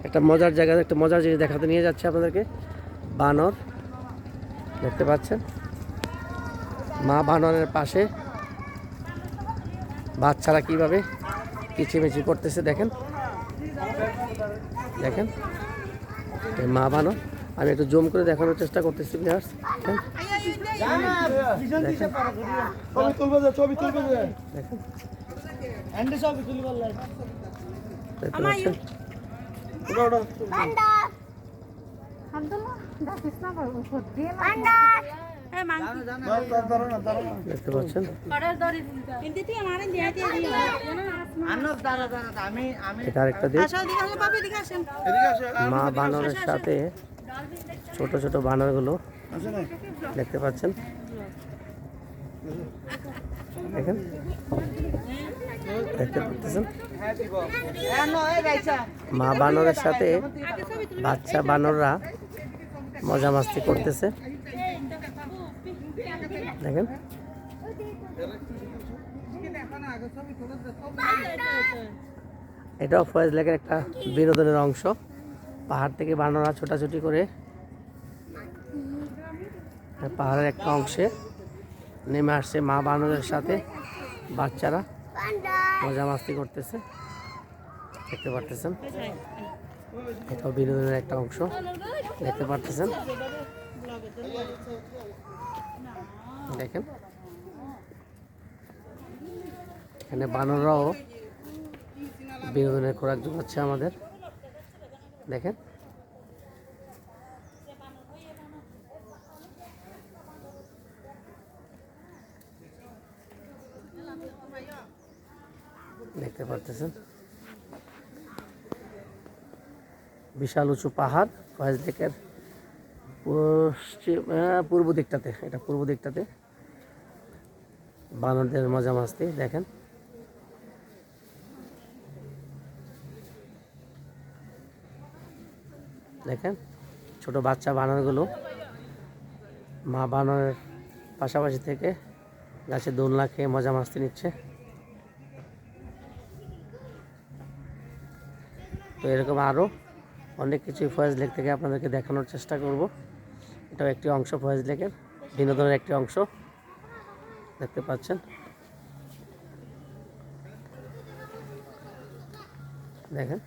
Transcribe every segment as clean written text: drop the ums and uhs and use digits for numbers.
একটা মজার জায়গায় একটা মজার জিনিস দেখাতে নিয়ে যাচ্ছে আপনাদেরকে। বানর দেখতে পাচ্ছেন, মা বানরের পাশে বাচ্চারা কিভাবে কিচিমিচি করতেছে দেখেন দেখেন। এই মা বানর, আমি একটু জুম করে দেখানোর চেষ্টা করতেছি ভিউয়ার্স। দেখতে পাচ্ছেন এটা আরেকটা দিক। মা বানরের সাথে ছোট ছোট বানরগুলো দেখতে পাচ্ছেন দেখেন, দেখতে পাচ্ছেন মা বানরের সাথে বাচ্চা বানররা মজা মাস্তি করতেছে দেখেন। এটাও ফয়েজ লেকের একটা বিনোদনের অংশ। পাহাড় থেকে বানররা ছোটাছুটি করে পাহাড়ের একটা অংশে নেমে আসছে, মা বানরের সাথে বাচ্চারা মজা মাস্তি করতেছে দেখতে পারতেছেন। এটাও বিনোদনের একটা অংশ দেখতে পারতেছেন দেখেন। এখানে বানররাও বিনোদনের খোরাক যোগাচ্ছে আমাদের দেখেন। দেখতে পারতেছেন বিশাল উঁচু পাহাড় ফয়েজ লেকের পূর্ব দিকটাতে, এটা পূর্ব দিকটাতে বানরদের মজা মাস্তি দেখেন। দেখেন ছোট বাচ্চা বানরগুলো মা বানরের পাশাপাশি থেকে গাছে দোলনা খেয়ে মজা মাস্তি নিচ্ছে। তো এরকম আরও অনেক কিছু ফয়েজ লেক থেকে আপনাদেরকে দেখানোর চেষ্টা করব। এটাও একটি অংশ ফয়েজ লেকের বিনোদনের একটি অংশ দেখতে পাচ্ছেন দেখেন।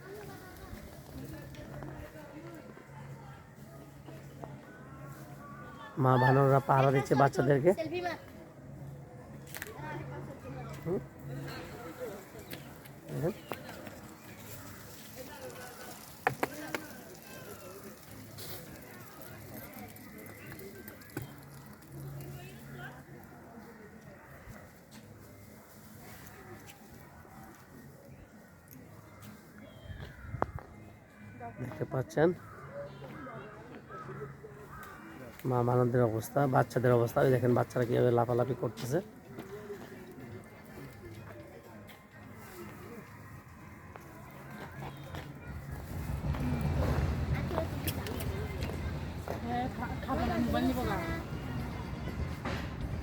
মা বানররা পাহারা দিচ্ছে বাচ্চাদেরকে দেখেন। দেখতে পাচ্ছেন মা বানরদের অবস্থা, বাচ্চাদের অবস্থা। ওই দেখেন বাচ্চারা কিভাবে লাফালাফি করতেছে।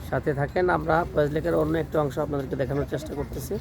সাথে থাকেন, আমরা ফয়েজ লেকের অন্য একটি অংশ আপনাদেরকে দেখানোর চেষ্টা করতেছি।